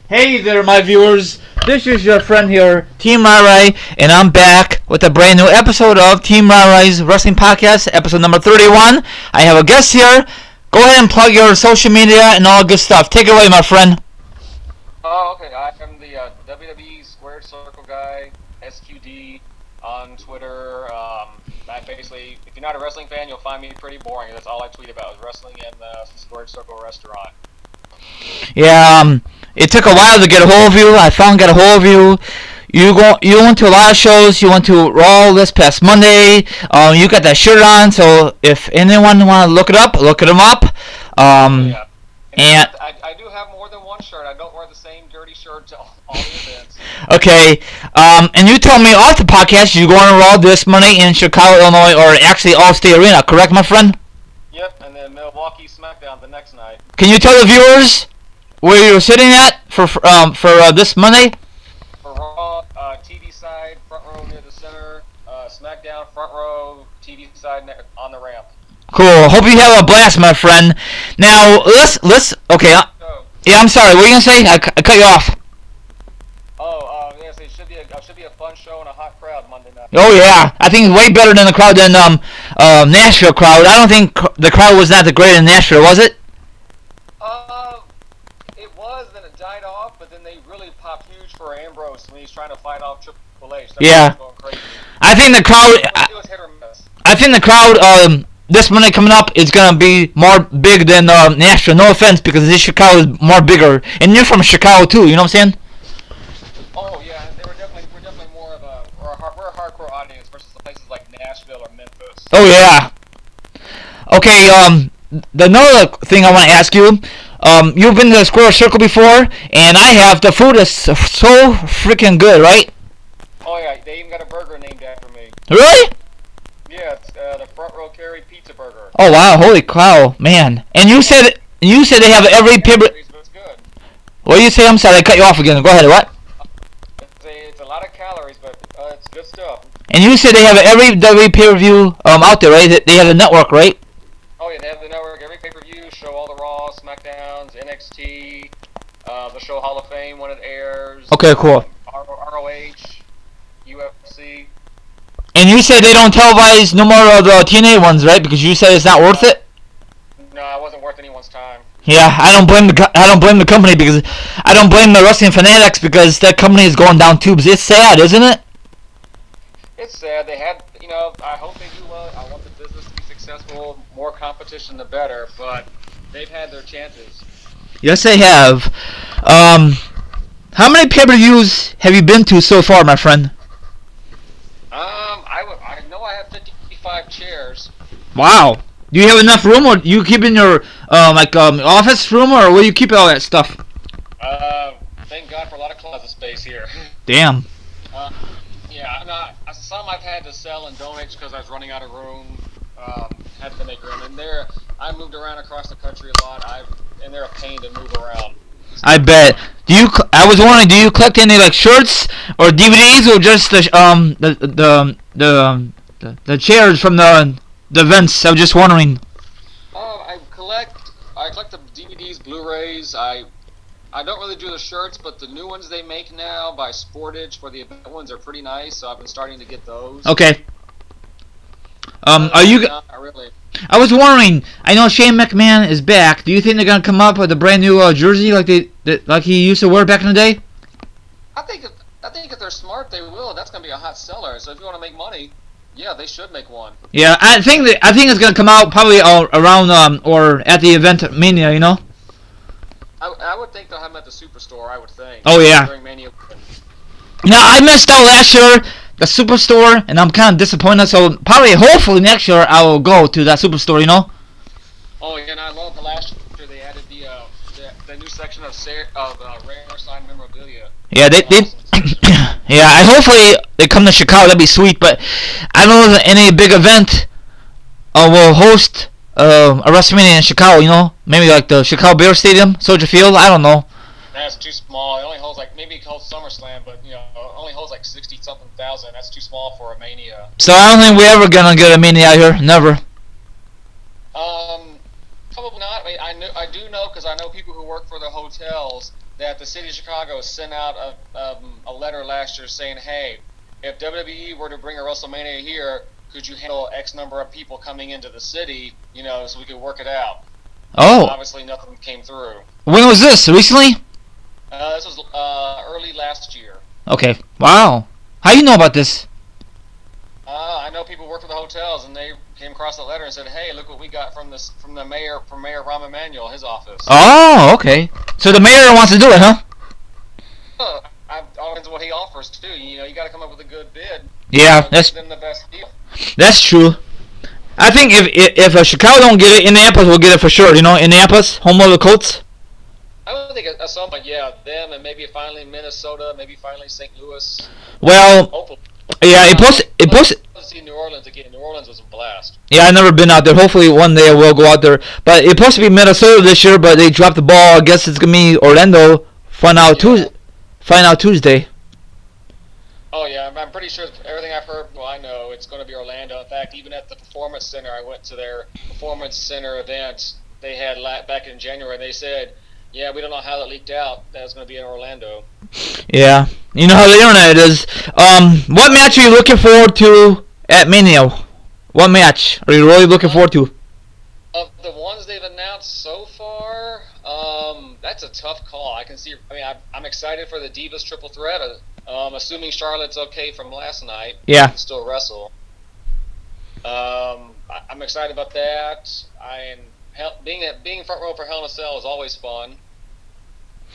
Hey there, my viewers. This is your friend here, teamryry, and I'm back with a brand new episode of Team Rary's Wrestling Podcast, episode number 31. I have a guest here. Go ahead and plug your social media and all good stuff. Take it away, my friend. Oh, okay. I am the WWE Squared Circle guy, SQD, on Twitter. Basically, if you're not a wrestling fan, you'll find me pretty boring. That's all I tweet about is wrestling and the Squared Circle restaurant. Yeah, it took a while to get a hold of you. I finally got a hold of you. You went to a lot of shows. You went to Raw this past Monday. You got that shirt on. So if anyone want to look it up, look them up. Yeah. And I do have more than one shirt. I don't wear the same dirty shirt to all the events. okay. And you told me off the podcast you're going to Raw this Monday in Chicago, Illinois, or actually Allstate Arena. Correct, my friend? Yep, and then Milwaukee SmackDown the next night. Can you tell the viewers where you're sitting at for this Monday? For Raw, TV side, front row near the center. SmackDown, front row, TV side on the ramp. Cool. Hope you have a blast, my friend. Now let's. Okay. Yeah, I'm sorry. What were you gonna say? I cut you off. Yes, it should be a fun show and a hot crowd Monday night. Oh yeah, I think it's way better than the crowd than Nashville crowd. I don't think the crowd was not that great in Nashville, was it? It was, then it died off, but then they really popped huge for Ambrose when he's trying to fight off Triple H. Yeah. Going crazy. I think the crowd. It was hit or miss. I think the crowd this Monday coming up is gonna be more big than Nashville. No offense, because this Chicago is more bigger, and you're from Chicago too. You know what I'm saying? Oh yeah, we're definitely more of we're a hardcore audience versus the places like Nashville or Memphis. Oh yeah. Okay. Another thing I want to ask you. You've been to the Square Circle before, and I have. The food is so freaking good, right? Oh yeah, they even got a burger named after me. Really? Yeah, it's the Front Row Carry Pizza Burger. Oh wow! Holy cow, man! And you said they have every pay-per. It's good. What do you say? I'm sorry, I cut you off again. Go ahead. What? It's a lot of calories, but it's good stuff. And you said they have every WWE pay-per-view out there, right? They have a network, right? Oh yeah, they have the network. Every pay-per-view show all the Raw, SmackDowns, NXT. The show Hall of Fame when it airs. Okay, cool. ROH, UFC. And you said they don't televise no more of the TNA ones, right? Because you said it's not worth it. No, it wasn't worth anyone's time. Yeah, I don't blame the company because I don't blame the wrestling fanatics because that company is going down tubes. It's sad, isn't it? It's sad. They had, I hope they do well. I want the business to be successful. More competition, the better. But they've had their chances. Yes, they have. How many pay-per-views have you been to so far, my friend? I know I have 55 chairs. Wow. Do you have enough room, or do you keep in your office room, or where do you keep all that stuff? Thank God for a lot of closet space here. Damn. Yeah, some I've had to sell and donate because I was running out of room. Had to make room, and I moved around across the country a lot. And they're a pain to move around. I bet. I was wondering, do you collect any like shirts or DVDs or just the chairs from the events? I was just wondering. I collect the DVDs, Blu-rays. I don't really do the shirts, but the new ones they make now by Sportage for the event ones are pretty nice. So I've been starting to get those. Okay. Are you? Not really. I was wondering. I know Shane McMahon is back. Do you think they're gonna come up with a brand new jersey like he used to wear back in the day? I think if they're smart, they will. That's gonna be a hot seller. So if you want to make money, yeah, they should make one. Yeah, I think it's gonna come out probably around or at the event Mania. You know. I would think they'll have them at the Superstore. I would think. Oh yeah. During Mania. Now I missed out last year. The Superstore, and I'm kind of disappointed. So hopefully next year I will go to that Superstore. You know. Oh yeah, and I love the last year they added the new section of rare signed memorabilia. Yeah, they yeah. Hopefully they come to Chicago. That'd be sweet. But I don't know if any big event will host a WrestleMania in Chicago. You know, maybe like the Chicago Bears Stadium, Soldier Field. I don't know. That's too small. It only holds maybe it holds SummerSlam, but it only holds 60-something thousand. That's too small for a Mania. So I don't think we're ever gonna get a Mania out here. Never. Probably not. I do know because I know people who work for the hotels. that the city of Chicago sent out a letter last year saying, hey, if WWE were to bring a WrestleMania here, could you handle X number of people coming into the city, so we could work it out? Oh, Obviously, nothing came through. when was this? Recently? This was early last year. Okay. Wow. How you know about this? I know people work for the hotels, and they came across that letter and said, "Hey, look what we got from Mayor Rahm Emanuel, his office." Oh, okay. So the mayor wants to do it, huh? All depends on what he offers too. You got to come up with a good bid. Yeah, give them the best deal. That's true. I think if Chicago don't get it, Indianapolis will get it for sure. Indianapolis, home of the Colts. I would think at some point, yeah, them and maybe finally Minnesota, maybe finally St. Louis. Well, hopefully. Yeah, it posted. Let's see New Orleans again. New Orleans was a blast. Yeah, I've never been out there. Hopefully one day I will go out there. But it's supposed to be Minnesota this year, but they dropped the ball. I guess it's gonna be Orlando. Find out Tuesday. Oh yeah, I'm pretty sure everything I've heard. Well, I know it's going to be Orlando. In fact, even at the Performance Center, I went to their Performance Center event they had back in January. They said, "Yeah, we don't know how that leaked out. That was going to be in Orlando." Yeah, you know how the internet is. What match are you looking forward to at Mania? What match are you really looking forward to? Of the ones they've announced so far, that's a tough call. I'm excited for the Divas Triple Threat. Assuming Charlotte's okay from last night, Yeah, she can still wrestle. I'm excited about that. Being front row for Hell in a Cell is always fun.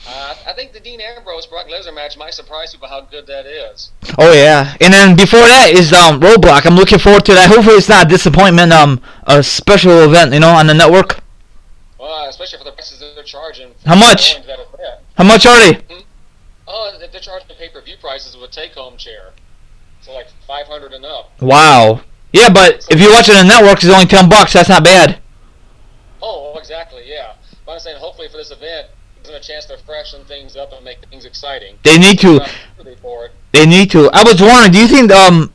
I think the Dean Ambrose Brock Lesnar match might surprise people how good that is. Oh yeah, and then before that is Roadblock. I'm looking forward to that. Hopefully it's not a disappointment. A special event, on the network. Well, especially for the prices that they're charging. How much? Going to that event. How much are they? Oh, they're charging pay-per-view prices with a take-home chair, so like $500 and up. Wow. Yeah, but if you watch it on the network, it's only $10. That's not bad. Oh, exactly. Yeah. But I'm saying, hopefully for this event, gives them a chance to freshen things up and make things exciting. They need to. They need to. I was wondering, do you think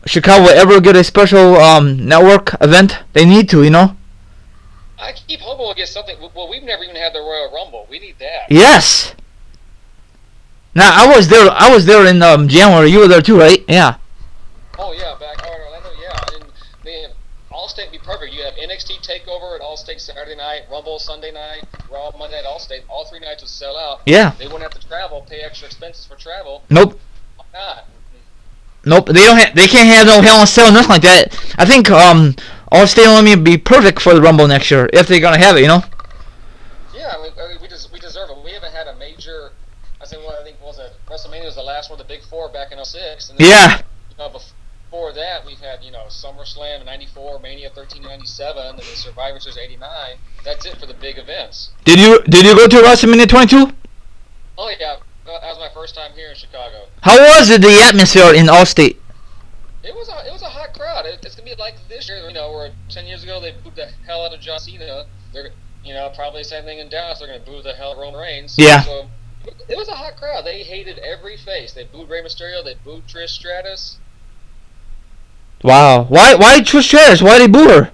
Chicago will ever get a special network event? They need to, I keep hoping we'll get something. Well, we've never even had the Royal Rumble. We need that. Yes. Now I was there in January. You were there too, right? Yeah. Oh yeah, back in Orlando. Yeah, and All-State be perfect. You have NXT Takeover at All-State Saturday night, Rumble Sunday night, Raw Monday at All-State. All 3 nights would sell out. Yeah. They wouldn't have to travel, pay extra expenses for travel. Nope. Why not? Nope. They can't have no Hell in a Cell, nothing like that. I think All-State only would be perfect for the Rumble next year if they're gonna have it. Yeah, we deserve it. We haven't had a major. I think was it WrestleMania was the last one of the Big Four back in 06. And then, Yeah. Before that, we've had SummerSlam in '94, Mania 13 in '97, and then Survivor Series '89. That's it for the big events. Did you go to WrestleMania 22? Oh yeah, that was my first time here in Chicago. How was it, the atmosphere in All-State? It was a hot crowd. It's gonna be like this year. Where 10 years ago they booed the hell out of John Cena. They're probably the same thing in Dallas. They're gonna boo the hell out of Roman Reigns. Yeah. So it was a hot crowd. They hated every face. They booed Rey Mysterio. They booed Trish Stratus. Wow. Why Trish Stratus? Why they boo her?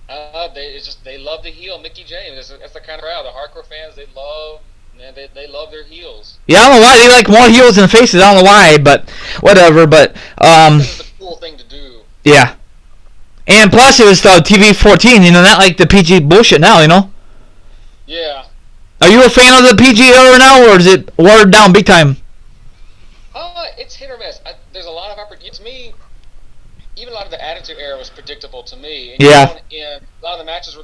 They love the heel Mickey James. That's the kind of crowd. The hardcore fans they love their heels. Yeah, I don't know why they like more heels than faces. I don't know why, but whatever. But It's a cool thing to do. Yeah. And plus it was TV 14. Not like the PG bullshit now. Yeah. Are you a fan of the PG era now, or is it watered down big time? It's hit or miss. There's a lot of opportunities. To me, even a lot of the Attitude Era was predictable to me. And Yeah. And a lot of the matches it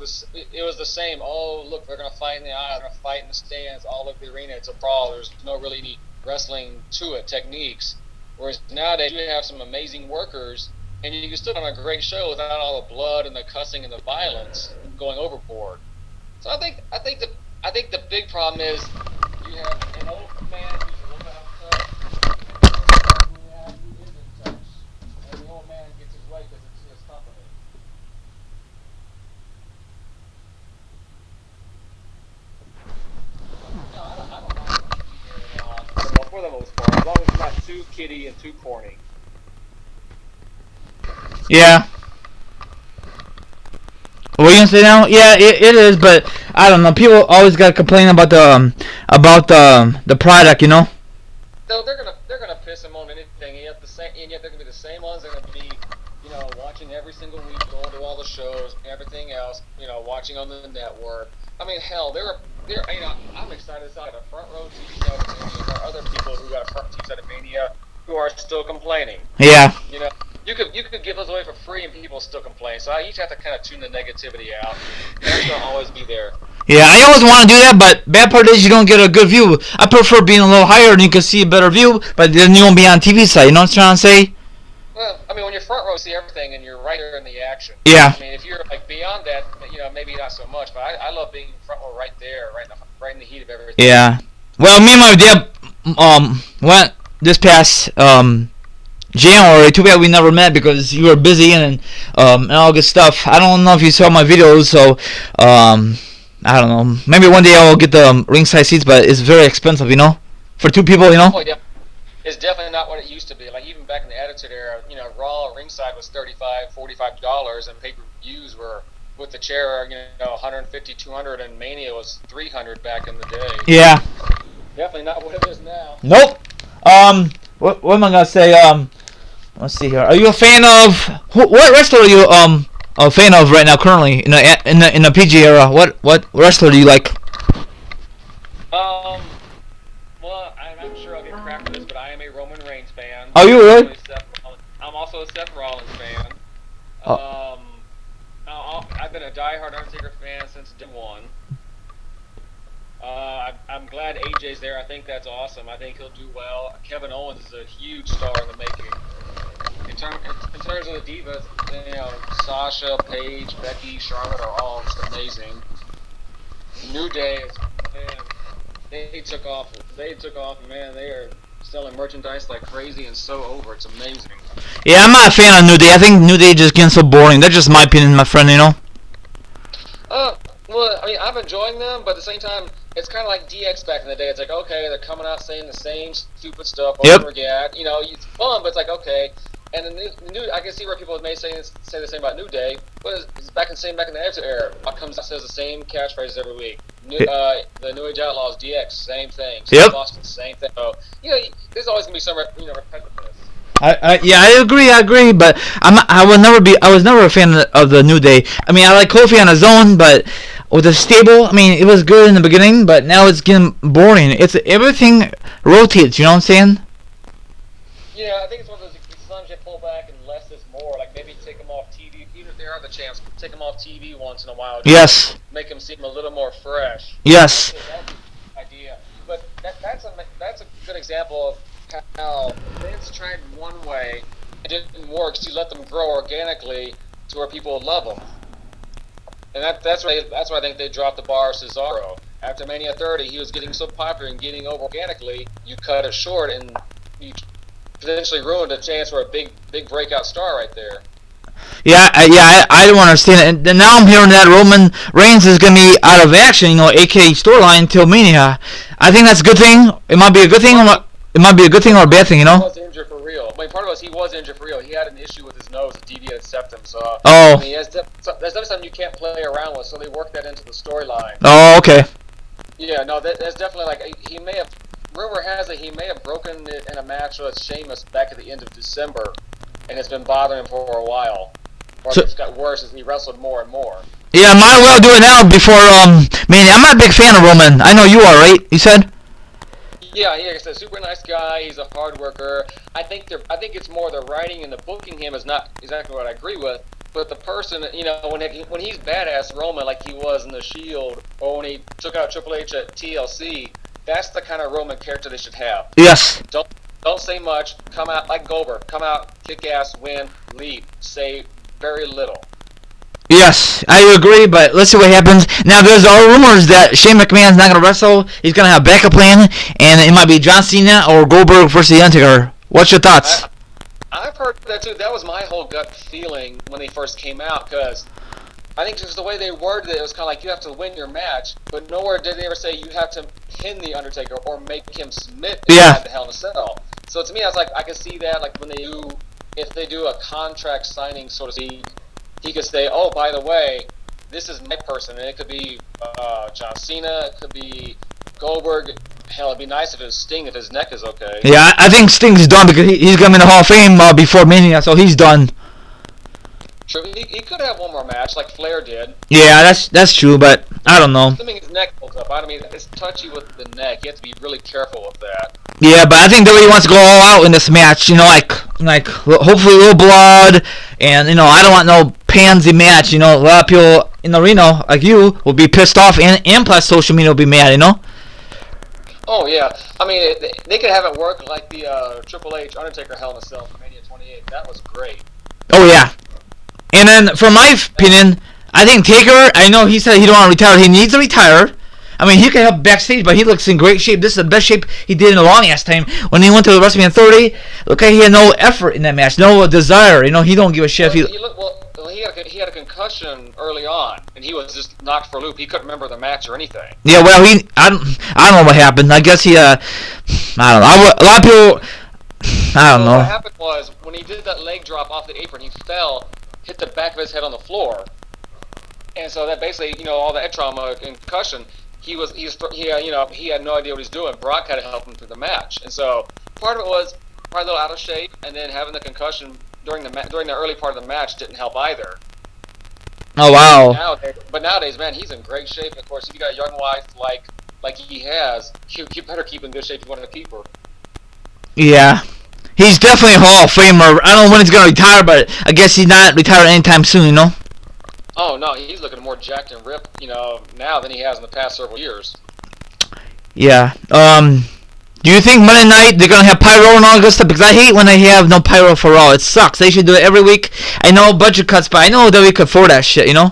was the same. Oh, look, they're going to fight in the aisle. They're going to fight in the stands. All over the arena. It's a brawl. There's no really any wrestling to it, techniques. Whereas nowadays, you have some amazing workers, and you can still put on a great show without all the blood and the cussing and the violence going overboard. So I think the big problem is you have an old man who's a little bit upset, and who is in touch, and the old man gets his way because it's his company. No, I don't mind it all, for the most part, as long as it's not too kiddie and too corny. Yeah. Well, say now? Yeah, it is, but I don't know. People always got to complain about the product, you know. So they're gonna piss him on anything. And yet they're gonna be the same ones that are gonna be, watching every single week, going to all the shows, everything else, watching on the network. I mean, hell, I'm excited to have a front row seat at Mania. There are other people who got front seats at Mania who are still complaining. Yeah. You could give those away for free and people still complain. So I each have to kind of tune the negativity out. That's gonna always be there. Yeah, I always want to do that, but bad part is you don't get a good view. I prefer being a little higher and you can see a better view, but then you won't be on TV side. You know what I'm trying to say? Well, I mean, when you're front row, you see everything, and you're right there in the action. Yeah. I mean, if you're like beyond that, maybe not so much. But I love being front row right there, right in the heat of everything. Yeah. Well, me and my dad went this past January. Too bad we never met because you were busy and all good stuff. I don't know if you saw my videos, so I don't know. Maybe one day I'll get the ringside seats, but it's very expensive, for two people, Oh, yeah. It's definitely not what it used to be. Like, even back in the Attitude Era, Raw ringside was $35, $45, and pay-per-views were, with the chair, $150, $200, and Mania was $300 back in the day. Yeah. Definitely not what it is now. Nope. What am I gonna say? Let's see here. Are you a fan of what wrestler are you a fan of right now currently in the PG era? What wrestler do you like? Well, I'm sure I'll get crap for this, but I am a Roman Reigns fan. Are you really? I'm also a Seth Rollins fan. I've been a diehard Undertaker fan since day one. I'm glad AJ's there. I think that's awesome. I think he'll do well. Kevin Owens is a huge star in the making. In terms of the divas, Sasha, Paige, Becky, Charlotte are all just amazing. New Day is, man, they took off. Man, they are selling merchandise like crazy and so over. It's amazing. Yeah, I'm not a fan of New Day. I think New Day just getting so boring. That's just my opinion, my friend. Well, I mean, I'm enjoying them, but at the same time, it's kind of like DX back in the day. It's like, okay, they're coming out saying the same stupid stuff over again. It's fun, but it's like, okay. And the new, I can see where people may say the same about New Day, but it's back in the Attitude Era. Comes out, says the same catchphrases every week. The New Age Outlaws, DX, same thing. Yep. Boston, same thing. So, there's always gonna be some repetitiveness. I agree, but I was never a fan of the New Day. I mean, I like Kofi on his own, but with the stable, I mean, it was good in the beginning, but now it's getting boring. Everything rotates. You know what I'm saying? Yeah, I think it's one of those sometimes you pull back and less is more. Like maybe take them off TV, even if they are the champs. Take them off TV once in a while. Yes. Make them seem a little more fresh. Yes. That's the idea. But that's a good example of how Vince tried one way, it didn't work, so you let them grow organically to where people love them. And that's why I think they dropped the bar of Cesaro. After Mania 30, he was getting so popular and getting over organically, you cut it short and you potentially ruined a chance for a big breakout star right there. I don't understand it. And now I'm hearing that Roman Reigns is going to be out of action, aka storyline until Mania. I think that's a good thing. It might be a good thing. It might be a good thing or a bad thing, He was injured for real. I mean, part of it was he was injured for real. He had an issue with his nose, a deviated septum. So I mean, that's definitely something you can't play around with. So they worked that into the storyline. Oh, okay. Yeah, no, that's definitely like he may have. Rumor has it he may have broken it in a match with Sheamus back at the end of December, and it's been bothering him for a while. Or it's got worse as he wrestled more and more. Yeah, might well do it now before Mania. I'm not a big fan of Roman. I know you are, right? You said. Yeah, he's a super nice guy. He's a hard worker. I think it's more the writing and the booking him is not exactly what I agree with. But the person, when he's badass Roman like he was in the Shield, or when he took out Triple H at TLC, that's the kind of Roman character they should have. Yes. Don't say much. Come out like Goldberg. Come out, kick ass, win, leave. Say very little. Yes, I agree, but let's see what happens. Now, there's all rumors that Shane McMahon's not going to wrestle. He's going to have a backup plan, and it might be John Cena or Goldberg versus The Undertaker. What's your thoughts? I've heard that, too. That was my whole gut feeling when they first came out, because I think just the way they worded it was kind of like you have to win your match, but nowhere did they ever say you have to pin The Undertaker or make him submit inside the Hell in a Cell. So to me, I was like, I could see that, like, if they do a contract signing, so to speak, he could say, oh, by the way, this is my person, and it could be John Cena, it could be Goldberg. Hell, it'd be nice if it was Sting if his neck is okay. Yeah, I think Sting's done because he's going to be in the Hall of Fame before Mania, so he's done. Sure, he could have one more match like Flair did. Yeah, that's true, but I don't know. Assuming his neck holds up. I mean, it's touchy with the neck. You have to be really careful with that. Yeah, but I think WWE wants to go all out in this match. You know, like hopefully a little blood, and you know, I don't want no pansy match. You know, a lot of people in the arena like you will be pissed off, and plus social media will be mad. You know. Oh yeah, I mean they could have it work like the Triple H Undertaker Hell in a Cell from Mania 28. That was great. Oh yeah. And then, from my opinion, I think Taker, I know he said he don't want to retire. He needs to retire. I mean, he can help backstage, but he looks in great shape. This is the best shape he did in a long-ass time. When he went to WrestleMania 30, look like he had no effort in that match, no desire. You know, he don't give a shit. He had a concussion early on, and he was just knocked for a loop. He couldn't remember the match or anything. Yeah, well, I don't know what happened. I guess I don't know. A lot of people, I don't know. What happened was, when he did that leg drop off the apron, he fell, hit the back of his head on the floor, and so that basically, you know, all the head trauma and concussion, he had no idea what he was doing. Brock had to help him through the match, and so part of it was probably a little out of shape, and then having the concussion during the early part of the match didn't help either. Oh wow! But nowadays, man, he's in great shape. Of course, if you got a young wife like he has, you better keep in good shape if you want to keep her. Yeah. He's definitely a Hall of Famer. I don't know when he's going to retire, but I guess he's not retiring anytime soon, you know? Oh, no, he's looking more jacked and ripped, you know, now than he has in the past several years. Yeah. Do you think Monday night they're going to have pyro and all that good stuff? Because I hate when they have no pyro for all. It sucks. They should do it every week. I know budget cuts, but I know that we could afford that shit, you know?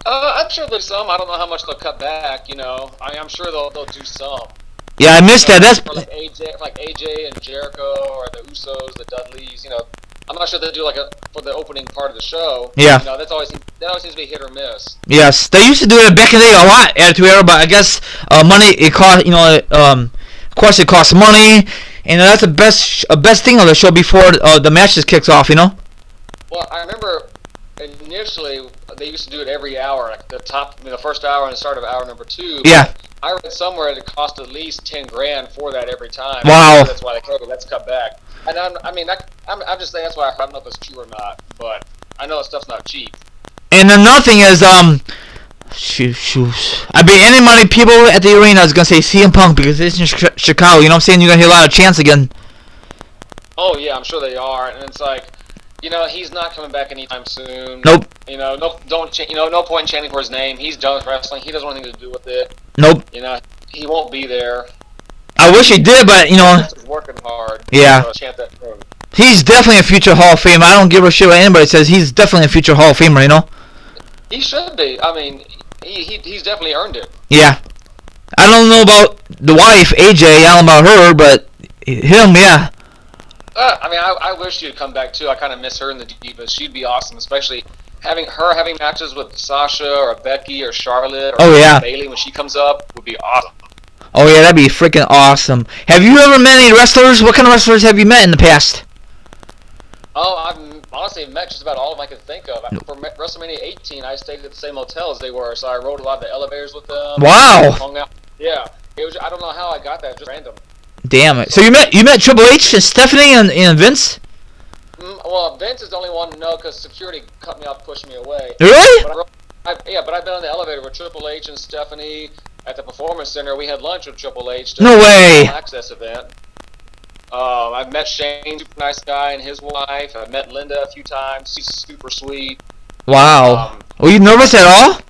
I'm sure there's some. I don't know how much they'll cut back, you know. I'm sure they'll do some. Yeah, I missed that. That's for like AJ and Jericho, or the Usos, the Dudleys. You know, I'm not sure they'll do for the opening part of the show. Yeah. You know, that always seems to be hit or miss. Yes, they used to do it back in the day a lot, Attitude Era, but I guess money it cost. You know, of course it costs money, and that's the best thing of the show before the matches kicks off. You know. Well, I remember initially they used to do it every hour, like the first hour and the start of hour number 2. Yeah. I read somewhere it cost at least $10,000 for that every time. Wow. That's why they told me let's cut back. And I'm just saying that's why I don't know if it's true or not, but I know that stuff's not cheap. And another thing is shoot. I mean, any money people at the arena is gonna say CM Punk because it's in Chicago. You know what I'm saying? You're gonna hear a lot of chants again. Oh yeah, I'm sure they are, and it's like, you know, he's not coming back anytime soon. Nope. You know, no point in chanting for his name. He's done with wrestling. He doesn't want anything to do with it. Nope. You know, he won't be there. I wish he did, but you know. He's working hard. Yeah. To chant that thing. He's definitely a future Hall of Famer. I don't give a shit what anybody says. He's definitely a future Hall of Famer. You know. He should be. I mean, he's definitely earned it. Yeah. I don't know about the wife, AJ. I don't know about her, but him, yeah. I mean, I wish she'd come back too. I kind of miss her in the Divas. She'd be awesome, especially having matches with Sasha or Becky or Charlotte or Bayley when she comes up would be awesome. Oh yeah, that'd be freaking awesome. Have you ever met any wrestlers? What kind of wrestlers have you met in the past? Oh, I've honestly met just about all of them I could think of. For WrestleMania 18, I stayed at the same hotel as they were, so I rode a lot of the elevators with them. Wow. Hung out. Yeah, it was. I don't know how I got that. Just random. Damn it. So you met Triple H and Stephanie and Vince? Well, Vince is the only one to know because security cut me off, pushed me away. Really? But I've been on the elevator with Triple H and Stephanie at the Performance Center. We had lunch with Triple H. No way. Access event. I've met Shane, super nice guy, and his wife. I've met Linda a few times. She's super sweet. Wow. Were you nervous at all?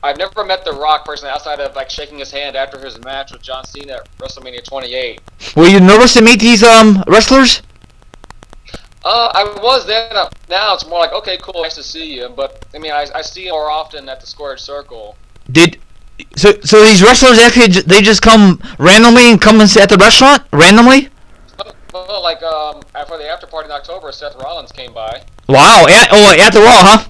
I've never met The Rock personally outside of like shaking his hand after his match with John Cena at WrestleMania 28. Were you nervous to meet these wrestlers? I was then. Now it's more like, okay, cool, nice to see you. But I mean, I see you more often at the Squared Circle. So these wrestlers actually they just come randomly and come and sit at the restaurant randomly? Well, like for the after party in October, Seth Rollins came by. Wow! At the Raw, huh?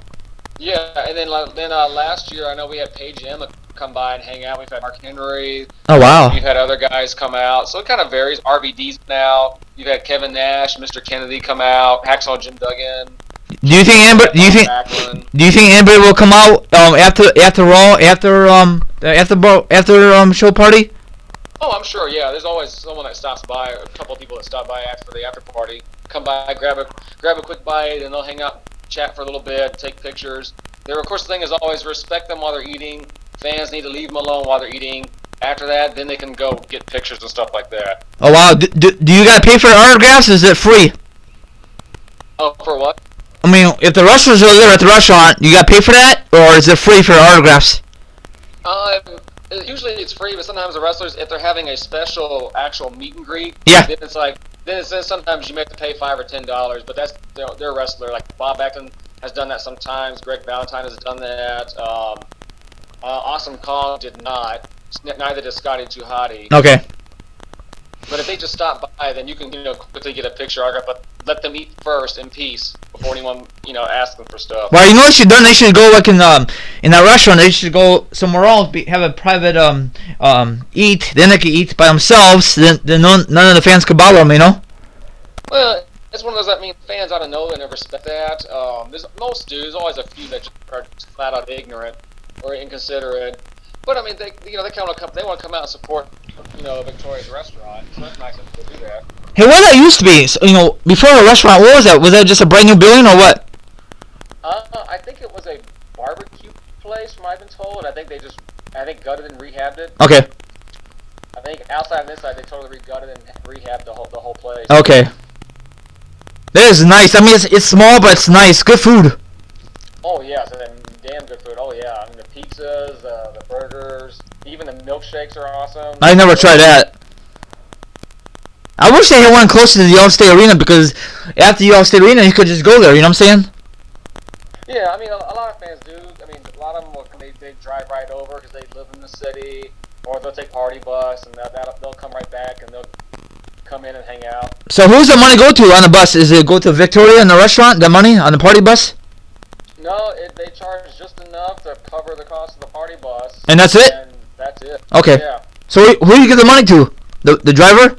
Yeah, and then last year I know we had Paige Emma come by and hang out. We've had Mark Henry. Oh wow! We've had other guys come out, so it kind of varies. RVD's been out. You've had Kevin Nash, Mr. Kennedy come out. Hacksaw Jim Duggan. Do you think anybody? Do you think anybody will come out after Raw after show party? Oh, I'm sure. Yeah, there's always someone that stops by. A couple of people that stop by after the after party. Come by, grab a quick bite, and they'll hang out, chat for a little bit, take pictures. There, of course, the thing is always respect them while they're eating. Fans need to leave them alone while they're eating. After that, then they can go get pictures and stuff like that. Oh wow! Do you gotta pay for autographs? Is it free? Oh, for what? I mean, if the wrestlers are there at the restaurant, you gotta pay for that, or is it free for autographs? Usually it's free, but sometimes the wrestlers, if they're having a special actual meet and greet, yeah, then it's like sometimes you may have to pay $5 or $10, but that's they're a wrestler. Like Bob Backlund has done that sometimes. Greg Valentine has done that. Awesome Kong did not. Neither did Scotty Too Hotty. Okay. But if they just stop by, then you can quickly get a picture autograph. But let them eat first in peace before anyone asks them for stuff. Well, what should done? They should go like in that restaurant. They should go somewhere else. Have a private eat. Then they can eat by themselves. Then none of the fans could bother them. Well, it's one of those. I mean, fans ought to know and respect that. Most do. There's always a few that are flat out ignorant or inconsiderate. But I mean, they want to come out and support Victoria's restaurant. So that's nice of them to do that. Hey, what that used to be? Before a restaurant, what was that? Was that just a brand new building or what? I think it was a barbecue place, from what I've been told. I think gutted and rehabbed it. Okay. I think outside and inside they totally gutted and rehabbed the whole place. Okay. That is nice. I mean, it's small, but it's nice. Good food. Oh yeah, so damn good food. Oh yeah, I mean the pizzas, the burgers, even the milkshakes are awesome. I never tried that. I wish they had one closer to the Allstate Arena, because after the Allstate Arena, you could just go there. You know what I'm saying? Yeah, I mean a lot of fans do. I mean a lot of them they drive right over because they live in the city, or they'll take party bus and they'll come right back and they'll come in and hang out. So who's the money go to on the bus? Is it go to Victoria and the restaurant? The money on the party bus? No, they charge just enough to cover the cost of the party bus. And that's it? And that's it. Okay. Yeah. So who do you give the money to? The driver?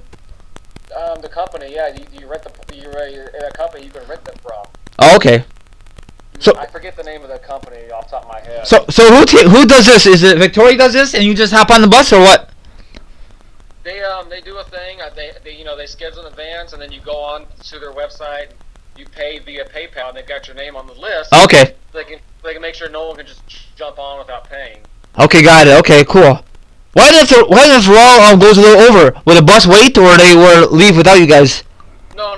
The company, yeah. You rent you're a company you can rent them from. Oh, okay. So I forget the name of the company off the top of my head. So who does this? Is it Victoria does this, and you just hop on the bus, or what? They do a thing. They schedule in advance, and then you go on to their website. You pay via PayPal, and they've got your name on the list. Okay. They can make sure no one can just jump on without paying. Okay, got it. Okay, cool. Why if Raw goes a little over? Will the bus wait, or they will leave without you guys? No.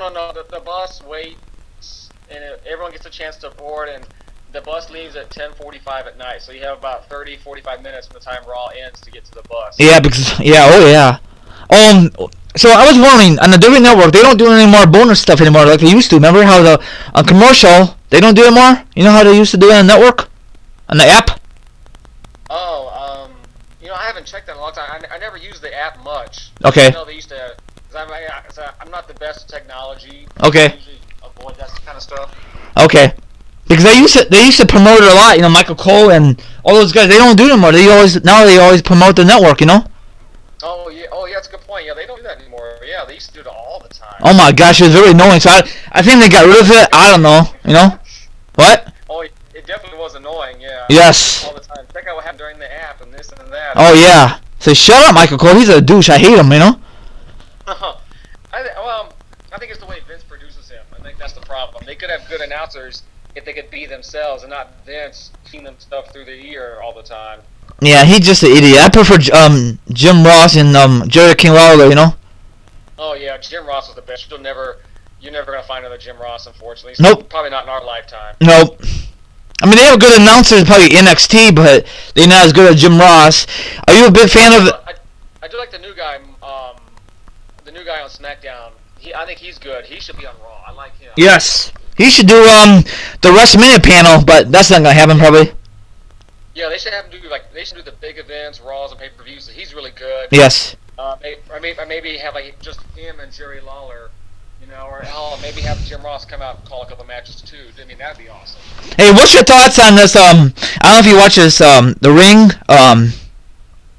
The bus waits, and everyone gets a chance to board, and the bus leaves at 10:45 at night. So you have about 30-45 minutes from the time Raw ends to get to the bus. Yeah, So I was wondering, on the WWE Network, they don't do any more bonus stuff anymore like they used to. Remember how the commercial, they don't do it more? You know how they used to do it on the network? On the app? Oh, I haven't checked that in a long time. I never used the app much. Okay. I know they used to, because I'm not the best at technology. Okay. I usually avoid that kind of stuff. Okay. Because they used to promote it a lot, Michael Cole and all those guys. They don't do it anymore. They always promote the network, Oh yeah, that's a good point. Yeah, they don't do that anymore. Yeah, they used to do it all the time. Oh my gosh, it was very annoying. So I think they got rid of it. I don't know. What? Oh, it definitely was annoying. Yeah. Yes. All the time. Check out what happened during the app and this and that. Oh yeah. So shut up, Michael Cole. He's a douche. I hate him. I think it's the way Vince produces him. I think that's the problem. They could have good announcers if they could be themselves and not Vince feeding them stuff through their ear all the time. Yeah, he's just an idiot. I prefer Jim Ross and Jerry King Lawler. Oh yeah, Jim Ross was the best. You're never gonna find another Jim Ross, unfortunately. Nope. Probably not in our lifetime. Nope. I mean, they have good announcers, probably NXT, but they're not as good as Jim Ross. Are you a big fan of? I do like the new guy. The new guy on SmackDown. I think he's good. He should be on Raw. I like him. Yes. He should do the WrestleMania panel, but that's not gonna happen probably. Yeah, they should have him do they should do the big events, Raws and pay-per-views. He's really good. Yes. Or maybe have just him and Jerry Lawler, or maybe have Jim Ross come out and call a couple matches too. I mean, that'd be awesome. Hey, what's your thoughts on this? I don't know if you watch this. The Ring,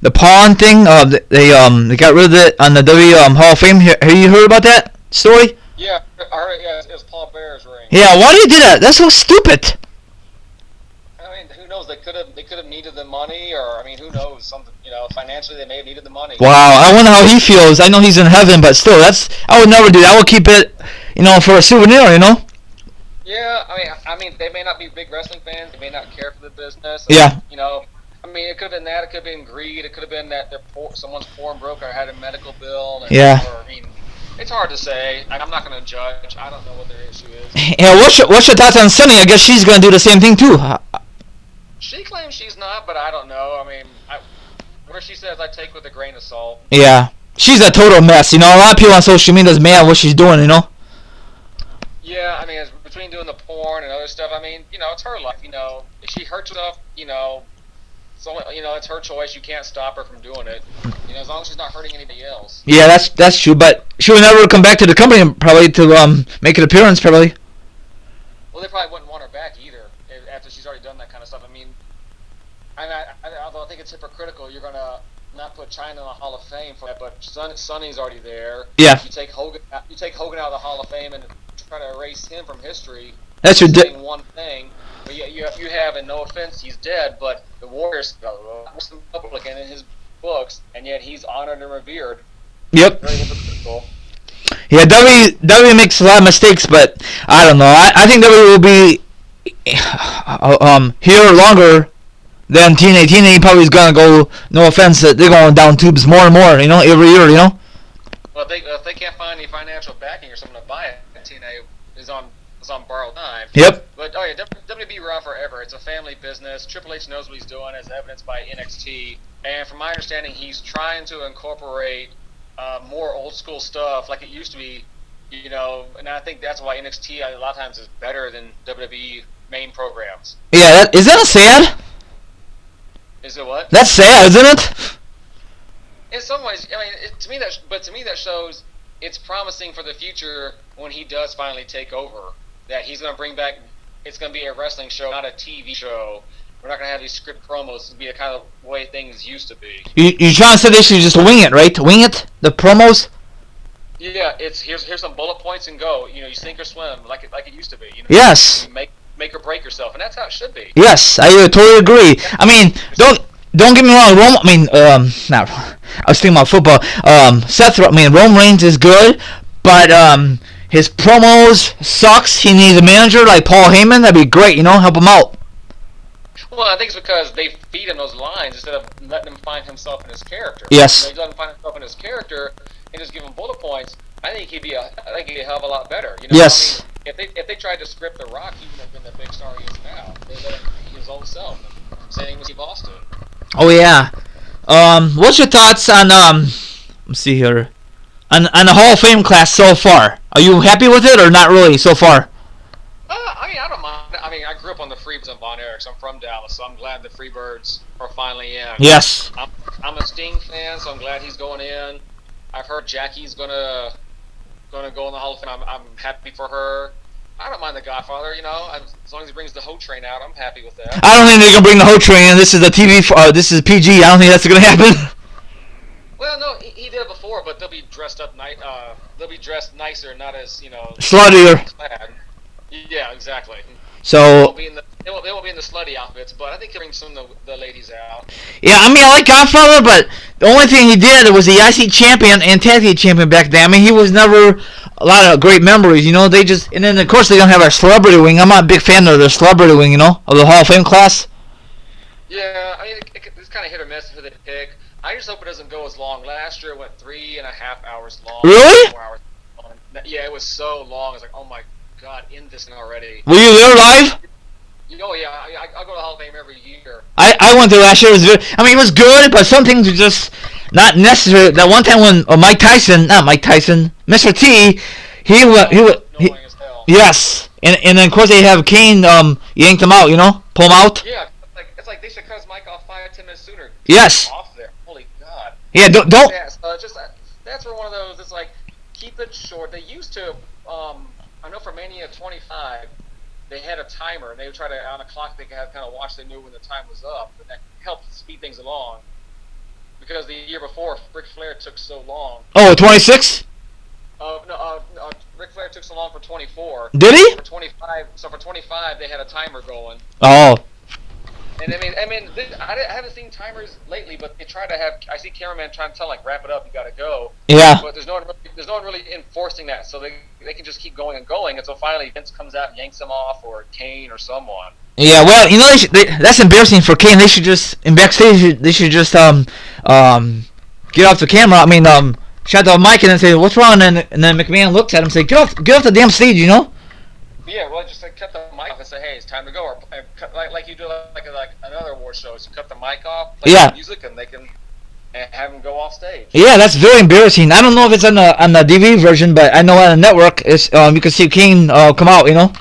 the Pawn thing. They got rid of it on the W Hall of Fame. Have you heard about that story? Yeah, heard it was Paul Bear's ring. Yeah, why do you do that? That's so stupid. I mean, who knows? They could have needed the money, or I mean, who knows? Something, financially they may have needed the money. Wow, I wonder how he feels. I know he's in heaven, but still, I would never do that. I would keep it, for a souvenir. Yeah, I mean, they may not be big wrestling fans. They may not care for the business. Yeah. I mean, it could have been that. It could have been greed. It could have been that someone's poor and broke or had a medical bill. Yeah. Or, I mean, it's hard to say. I'm not going to judge. I don't know what their issue is. Yeah, what's your thoughts on Sunny? I guess she's gonna do the same thing too. She claims she's not, but I don't know. I mean, where she says I take with a grain of salt. Yeah, she's a total mess. A lot of people on social media is mad at what she's doing. Yeah, I mean, it's between doing the porn and other stuff. I mean, it's her life. If she hurts herself, so it's her choice. You can't stop her from doing it. As long as she's not hurting anybody else. Yeah, that's true. But she will never come back to the company probably to make an appearance probably. Well, they probably wouldn't want her back either after she's already done that kind of stuff. I mean, although I think it's hypocritical, you're gonna not put China in the Hall of Fame for that, but Sonny's already there. Yeah. You take Hogan out of the Hall of Fame and try to erase him from history. That's ridiculous. One thing, but you have, and no offense, he's dead, but the Warriors most Republican in his books, and yet he's honored and revered. Yep. Very hypocritical. Yeah, W makes a lot of mistakes, but I don't know. I think W will be here longer than TNA. TNA probably is gonna go. No offense, they're going down tubes more and more. Every year. Well, if they can't find any financial backing or someone to buy it, TNA is on borrowed time. Yep. But WB Raw forever. It's a family business. Triple H knows what he's doing, as evidenced by NXT. And from my understanding, he's trying to incorporate more old school stuff like it used to be. And I think that's why NXT a lot of times is better than WWE main programs. Yeah, is that sad? Is it what? That's sad, isn't it? In some ways, I mean, to me that shows it's promising for the future when he does finally take over. That he's going to bring back. It's going to be a wrestling show, not a TV show. We're not going to have these script promos. It'll be a kind of way things used to be. You're trying to say they should just wing it, right? Wing it, the promos. Yeah, it's here's some bullet points and go. You sink or swim like it used to be. Yes. You make or break yourself, and that's how it should be. Yes, I totally agree. I mean, don't get me wrong. Not. I was thinking about football. Roman Reigns is good, but his promos sucks. He needs a manager like Paul Heyman. That'd be great. Help him out. Well, I think it's because they feed him those lines instead of letting him find himself in his character. Yes. If he doesn't find himself in his character and just give him bullet points, I think he'd be a hell of a lot better. Yes. I mean, if they tried to script The Rock, he wouldn't have been the big star he is now. They let him be his own self. Same with Steve Austin. Oh yeah. What's your thoughts on let's see here, on the Hall of Fame class so far? Are you happy with it or not really so far? I mean, I don't mind. I mean, I grew up on the Freebirds and Von Erichs. I'm from Dallas, so I'm glad the Freebirds are finally in. Yes. I'm a Sting fan, so I'm glad he's going in. I've heard Jackie's gonna go in the Hall of Fame. I'm happy for her. I don't mind the Godfather, as long as he brings the Ho Train out, I'm happy with that. I don't think they're gonna bring the Ho Train in. This is a TV. This is PG. I don't think that's gonna happen. Well, no, he did it before, but they'll be dressed up they'll be dressed nicer, not as sluttier. Yeah, exactly. So they won't be in the slutty outfits, but I think he'll bring some of the ladies out. Yeah, I mean, I like Godfather, but the only thing he did was the IC champion and tag team champion back then. I mean, he was never a lot of great memories, They just, and then of course they don't have our celebrity wing. I'm not a big fan of the celebrity wing, of the Hall of Fame class. Yeah, I mean, it's kind of hit or miss who they pick. I just hope it doesn't go as long. Last year it went 3.5 hours long. Really? 4 hours long. Yeah, it was so long. It's like, oh my God, end this already. Were you there live? Oh yeah, I go to the Hall of Fame every year. I went there last year. It was good, but some things were just not necessary. That one time when Mr. T, he yes, and then of course they have Kane yanked him out, pull him out. Yeah, it's like they should cut his mic off 5-10 minutes sooner. Yes. Off there. Holy God. Yeah, don't. Yeah, so that's where one of those. It's like keep it short. They used to. I know for Mania 25. They had a timer, and they would try to, on a clock, they could have kind of watch, they knew when the time was up, and that helped speed things along. Because the year before, Ric Flair took so long. Oh, 26? No, Ric Flair took so long for 24. Did he? For 25, so for 25 they had a timer going. Oh. And I haven't seen timers lately, but they try to have. I see cameraman trying to tell like wrap it up, you got to go. Yeah. But there's no one really enforcing that, so they can just keep going and going until finally Vince comes out and yanks them off, or Kane or someone. Yeah, well, you know, that's embarrassing for Kane. They should just in backstage. They should just get off the camera. I mean, shut the mic and then say, "What's wrong?" And then McMahon looks at him and say, "Get off the damn stage," you know. Yeah, well, just like cut the mic off and say, "Hey, it's time to go," or cut, like you do like another award show. So you cut the mic off, play the music, and they can have him go off stage. Yeah, that's very embarrassing. I don't know if it's on the DVD version, but I know on the network, it's you can see Kane come out, you know.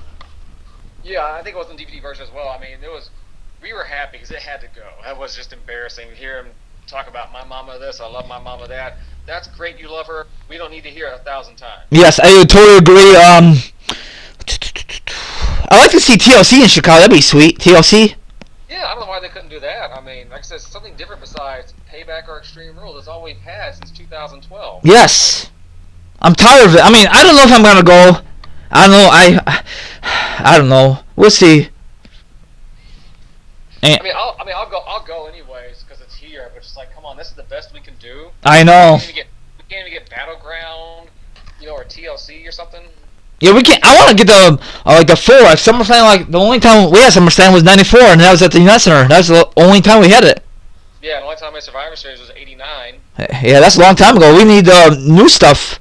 Yeah, I think it was in DVD version as well. I mean, we were happy because it had to go. That was just embarrassing to hear him talk about my mama this, I love my mama that. That's great, you love her. We don't need to hear it 1,000 times. Yes, I totally agree. I'd like to see TLC in Chicago. That'd be sweet. TLC. Yeah, I don't know why they couldn't do that. I mean, like I said, something different besides Payback or Extreme Rules. That's all we've had since 2012. Yes. I'm tired of it. I mean, I don't know if I'm gonna go. I don't know. I don't know. We'll see. I mean, I'll go anyways because it's here. But it's like, come on, this is the best we can do. I know. We can't even get Battleground, or TLC or something. Yeah, we can't. I want to get the the 4 like SummerSlam. Like the only time we had SummerSlam was '94, and that was at the United Center. That was the only time we had it. Yeah, the only time I Survivor Series was '89. Yeah, that's a long time ago. We need new stuff.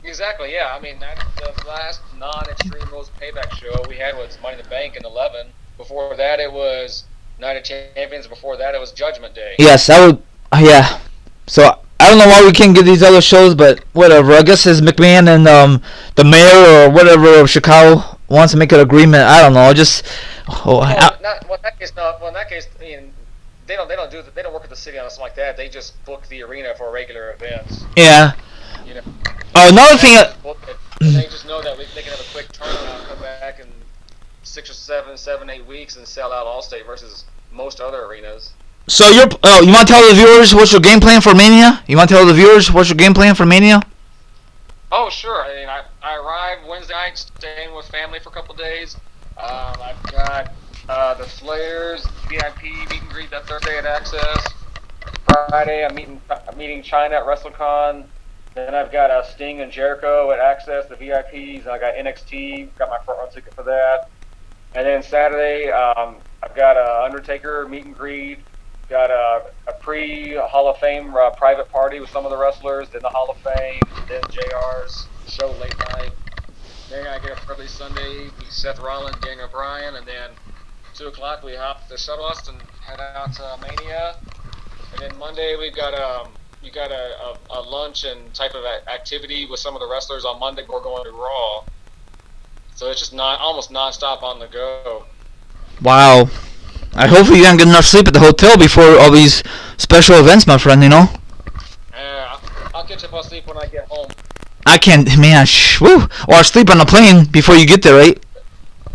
Exactly. Yeah, I mean, that's the last non-Extreme Rules Payback show we had was Money in the Bank in '11. Before that, it was Night of Champions. Before that, it was Judgment Day. Yes, that would. Yeah. So I don't know why we can't get these other shows, but whatever. I guess it's McMahon and the mayor or whatever of Chicago wants to make an agreement. I don't know. Just. In that case, I mean, they don't work at the city on something like that. They just book the arena for regular events. Yeah. You know. Oh, another thing. They just know that they can have a quick turnaround, come back in 6 or 7, 8 weeks, and sell out Allstate versus most other arenas. So you want to tell the viewers what's your game plan for Mania? You want to tell the viewers what's your game plan for Mania? Oh, sure. I mean, I arrived Wednesday night, staying with family for a couple days. I've got the Flares VIP meet and greet that Thursday at Access. Friday, I'm meeting China at WrestleCon. Then I've got Sting and Jericho at Access, the VIPs. And I got NXT, got my front row ticket for that. And then Saturday, I've got Undertaker meet and greet. Got a pre-Hall of Fame private party with some of the wrestlers, then the Hall of Fame, then JR's show late night. Then I get up early Sunday, we Seth Rollins, Daniel Bryan, and then 2 o'clock we hop the shuttle bus and head out to Mania. And then Monday we've got a lunch and type of activity with some of the wrestlers on Monday. We're going to Raw, so it's just almost nonstop on the go. Wow. I hopefully you don't get enough sleep at the hotel before all these special events, my friend, you know? I'll catch up on sleep when I get home. I can't, man, woo. Or sleep on the plane before you get there, right?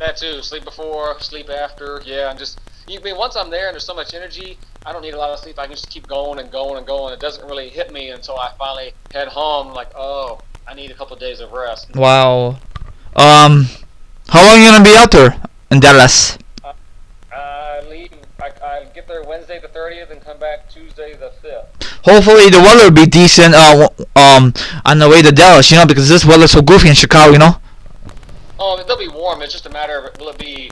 That too. Sleep before, sleep after, yeah, and just, I mean, once I'm there and there's so much energy, I don't need a lot of sleep. I can just keep going and going and going. It doesn't really hit me until I finally head home, like, oh, I need a couple of days of rest. Wow. How long are you going to be out there in Dallas? I get there Wednesday the 30th and come back Tuesday the 5th. Hopefully the weather will be decent on the way to Dallas, you know, because this weather's so goofy in Chicago, you know? Oh, it'll be warm. It's just a matter of we'll be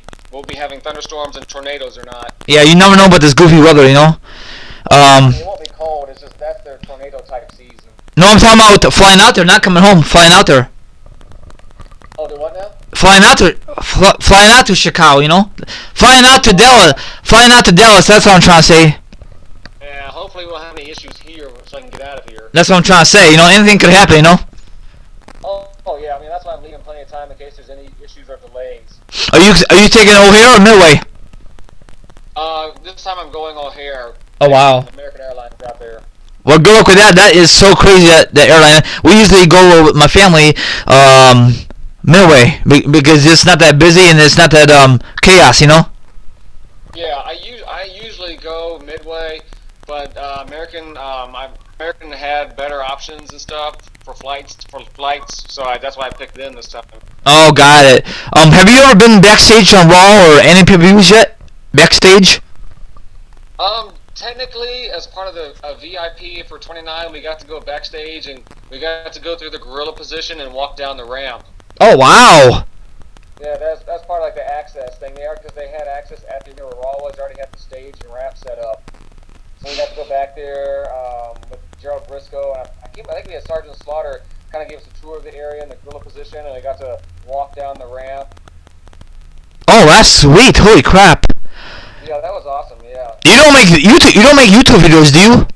having thunderstorms and tornadoes or not. Yeah, you never know about this goofy weather, you know? It won't be cold. It's just that's their tornado type season. No, I'm talking about flying out there, not coming home. Flying out there. Oh, do what now? Flying out to Chicago, you know? Flying out to Dallas, that's what I'm trying to say. Yeah, hopefully we won't have any issues here so I can get out of here. That's what I'm trying to say, you know? Anything could happen, you know? Oh yeah, I mean, that's why I'm leaving plenty of time in case there's any issues or delays. Are you taking O'Hare or Midway? This time I'm going O'Hare. Oh, wow. American Airlines out there. Well, good luck with that. That is so crazy, that airline. We usually go with my family, Midway, because it's not that busy and it's not that chaos, you know? Yeah, I usually go Midway, but American American had better options and stuff for flights. So that's why I picked them this time. Oh, got it. Have you ever been backstage on Raw or any pay-per-views yet? Backstage? Technically, as part of the VIP for 29, we got to go backstage and we got to go through the gorilla position and walk down the ramp. Oh, wow. Yeah, that's part of like the access thing there, because they had access after you knew where Raw was. They already had the stage and ramp set up. So we got to go back there with Gerald Briscoe. And I think we had Sergeant Slaughter kind of give us a tour of the area in the gorilla position, and we got to walk down the ramp. Oh, that's sweet. Holy crap. Yeah, that was awesome. Yeah. You don't make YouTube videos, do you?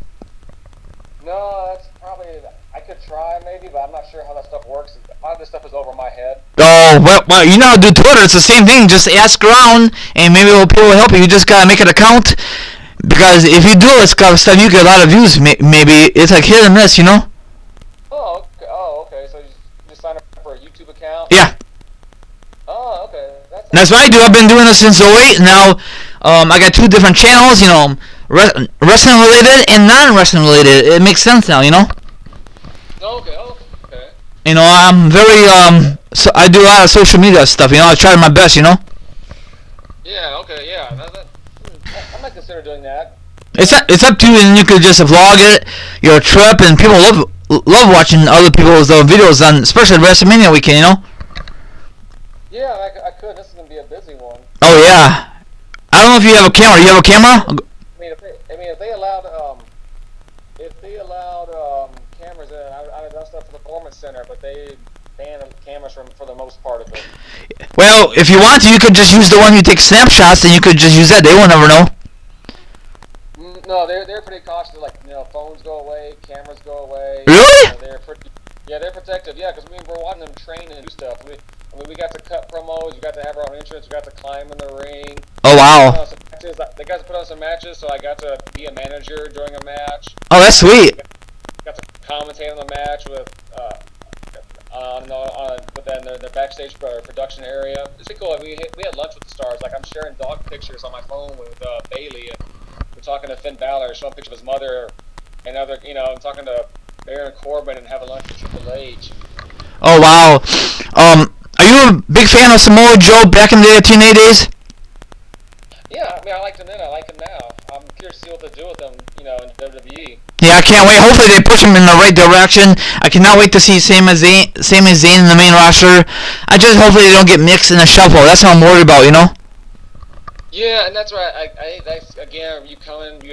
No, that's probably, I could try maybe, but I'm not sure how that stuff works. A lot of this stuff is over my head. Oh, well, you know how to do Twitter. It's the same thing. Just ask around, and maybe people will help you. You just gotta make an account, because if you do this kind of stuff, you get a lot of views. Maybe it's like hit and miss, you know? Oh, okay. So you just sign up for a YouTube account? Yeah. Oh, okay. That's what I do. I've been doing this since '08. Now, I got 2 different channels, you know, wrestling related and non-wrestling related. It makes sense now, you know? Okay. You know, I'm very, so I do a lot of social media stuff, you know? I try my best, you know? Yeah, okay, yeah. I might consider doing that. It's up to you, and you could just vlog it, your trip, and people love watching other people's videos on, especially WrestleMania weekend, you know? Yeah, I could. This is going to be a busy one. Oh, yeah. I don't know if you have a camera. You have a camera? I mean, if they allowed cameras in, I'd have done stuff for the Performance Center, but they banned cameras for the most part of it. Well, if you want to, you could just use the one you take snapshots, and you could just use that. They won't ever know. No, they're pretty cautious. Like, you know, phones go away, cameras go away. Really? You know, they're protective. Yeah, because we're watching them train and do stuff. We got to cut promos. We got to have our own entrance. We got to climb in the ring. Oh, wow. They got to put on some matches, so I got to be a manager during a match. Oh, that's sweet. Got to commentate on the match with the backstage production area. It's pretty cool. We had lunch with the stars. Like, I'm sharing dog pictures on my phone with Bailey, and we're talking to Finn Balor, showing a picture of his mother, and other, you know, I'm talking to Baron Corbin and having lunch with Triple H. Oh, wow. Are you a big fan of Samoa Joe back in the TNA days? Yeah, I mean, I liked him then. I like him now. I'm curious to see what they do with him, you know, in WWE. Yeah, I can't wait. Hopefully they push him in the right direction. I cannot wait to see Sami Zayn in the main roster. I just hopefully they don't get mixed in the shuffle. That's what I'm worried about, you know? Yeah, and that's right. Again, you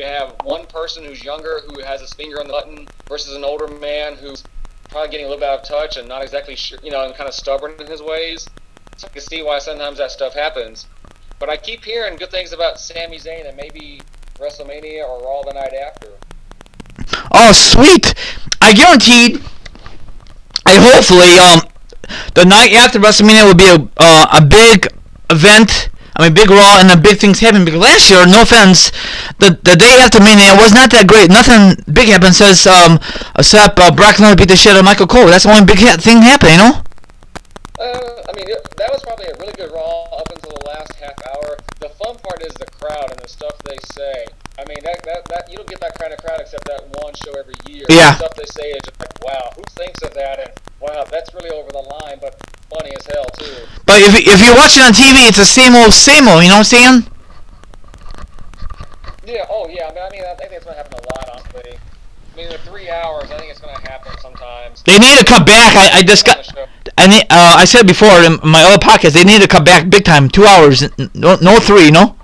have one person who's younger who has his finger on the button versus an older man who's probably getting a little bit out of touch and not exactly sure, you know, and kind of stubborn in his ways. So I can see why sometimes that stuff happens. But I keep hearing good things about Sami Zayn and maybe WrestleMania or Raw the night after. Oh, sweet! I hopefully, the night after WrestleMania will be a big event. I mean, big Raw, and the big things happen. Because last year, no offense, the day after Mania was not that great. Nothing big happened, except Brock Lesnar beat the shit out of Michael Cole. That's the only big thing happened, you know? I mean, that was probably a really good Raw up until the last half hour. The fun part is the crowd and the stuff they say. I mean, that you don't get that kind of crowd except that one show every year. Yeah. The stuff they say is just like, wow, who thinks of that? And wow, that's really over the line, but funny as hell too. But if you're watching on TV, it's the same old, you know what I'm saying? Yeah. Oh, yeah. I mean, I think it's gonna happen a lot, honestly. I mean, in 3 hours, I think it's gonna happen sometimes. They need to cut back. I said before in my other podcast, they need to cut back big time. 2 hours, no 3, no?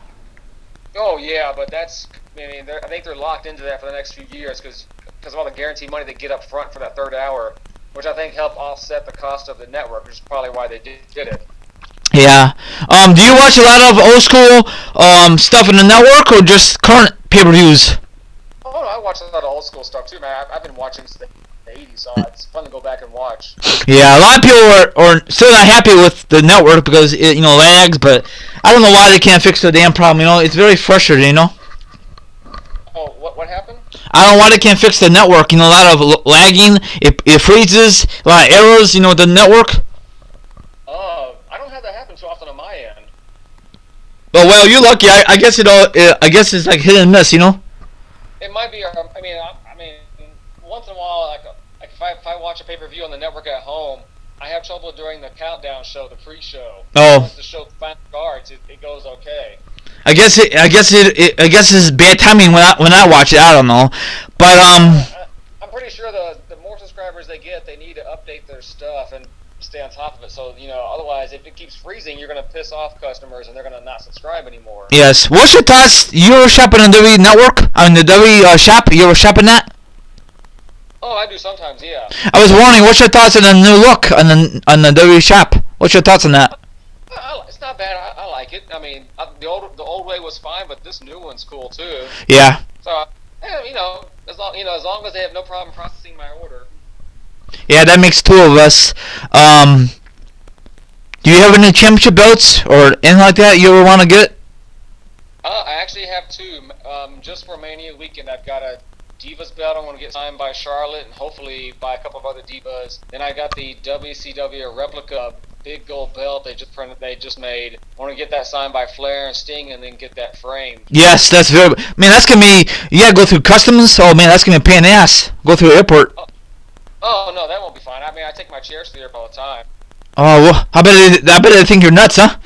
Oh yeah, but that's. I mean, I think they're locked into that for the next few years because of all the guaranteed money they get up front for that third hour, which I think helped offset the cost of the network, which is probably why they did it. Yeah. Do you watch a lot of old school stuff in the network or just current pay-per-views? Oh, no, I watch a lot of old school stuff too, man. I've been watching since the 80s, so it's fun to go back and watch. Yeah, a lot of people are still not happy with the network because it, you know, lags, but I don't know why they can't fix the damn problem, you know? It's very frustrating, you know? Oh, what happened? I don't know why they can't fix the network, you know, a lot of lagging, it freezes, a lot of errors, you know, the network. I don't have that happen too often on my end. But, well, you're lucky. I guess I guess it's like hit and miss, you know? It might be. I mean, watch a pay-per-view on the network at home, I have trouble during the countdown show, the pre-show. Oh. Once the show finally starts, it goes okay. I guess it's bad timing when I watch it. I don't know, but I'm pretty sure the more subscribers they get, they need to update their stuff and stay on top of it. So otherwise, if it keeps freezing, you're gonna piss off customers and they're gonna not subscribe anymore. Yes. What's your thoughts? You were shopping on the W Network, on the W shop. You were shopping that? Oh, I do sometimes, yeah. I was wondering, what's your thoughts on the new look on the W shop? What's your thoughts on that? It's not bad. I like it. I mean, the old way was fine, but this new one's cool too. Yeah. So, as long as they have no problem processing my order. Yeah, that makes two of us. Do you have any championship belts or anything like that you ever want to get? I actually have two. Just for Mania weekend, I've got a Divas belt I want to get signed by Charlotte and hopefully by a couple of other divas. Then I got the WCW replica big gold belt they just made. I want to get that signed by Flair and Sting and then get that framed. Yes, that's very. Man, that's gonna be. You gotta go through customs. Oh man, that's gonna be a pain in the ass. Go through the airport. Oh no, that won't be fine. I mean, I take my chairs to the airport all the time. Oh, well, I bet they think you're nuts, huh?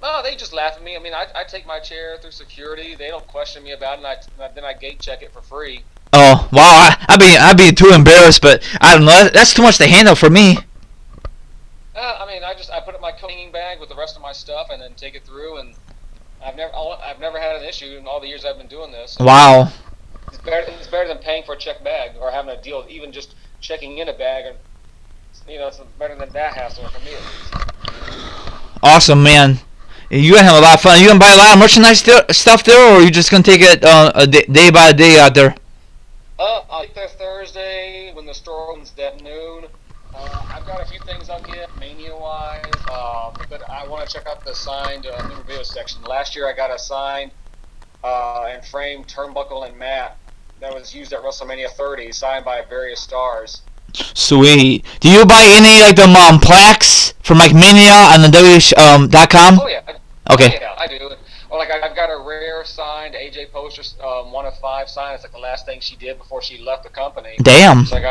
No, they just laugh at me. I mean, I take my chair through security. They don't question me about it, and then I gate check it for free. Oh, wow. I'd be too embarrassed, but I don't know. That's too much to handle for me. I mean, I put it in my cleaning bag with the rest of my stuff, and then take it through. And I've never had an issue in all the years I've been doing this. Wow. It's better than paying for a checked bag or having to deal with even just checking in a bag. And it's better than that hassle for me at least. Awesome, man. You're going to have a lot of fun. You going to buy a lot of merchandise stuff there, or are you just going to take it day by day out there? I'll get there Thursday when the store opens at noon. I've got a few things I'll get Mania-wise, but I want to check out the signed memorabilia section. Last year I got a signed and framed turnbuckle and mat that was used at WrestleMania 30, signed by various stars. Sweet. Do you buy any like the plaques from like Mania on the .com? Oh yeah. Okay. Yeah, I do. Or like I've got a rare signed AJ Poster 1 of 5 signed. It's like the last thing she did before she left the company. Damn. So I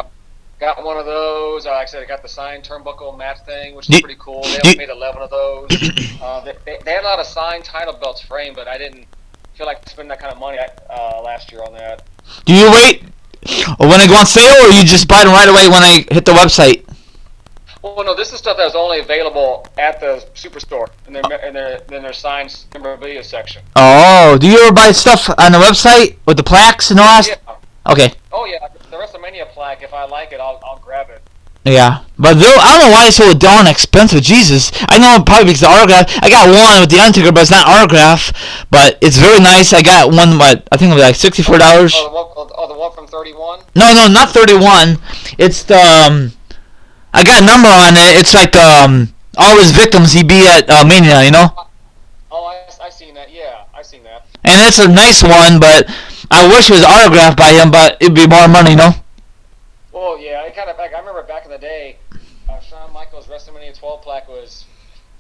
got one of those. Like I said, I got the signed turnbuckle match thing, which is pretty cool. They only made 11 of those. They had a lot of signed title belts framed, but I didn't feel like spending that kind of money last year on that. Do you wait when they go on sale, or you just buy them right away when they hit the website? Well, no, this is stuff that was only available at the Superstore in their signed memorabilia section. Oh, do you ever buy stuff on the website with the plaques and all that? Yeah. Okay. Oh yeah, the WrestleMania plaque. If I like it, I'll grab it. Yeah, but I don't know why it's so darn expensive. Jesus, I know probably because the autograph. I got one with the Undertaker, but it's not autograph. But it's very nice. I got one. I think it was like $64. The one from 31. No, not 31. It's the I got a number on it. It's like all his victims he beat at Mania, you know. Oh, I seen that. Yeah, I seen that. And it's a nice one, but I wish it was autographed by him, but it'd be more money, you know. Well, yeah, I remember back in the day, Shawn Michaels WrestleMania 12 plaque was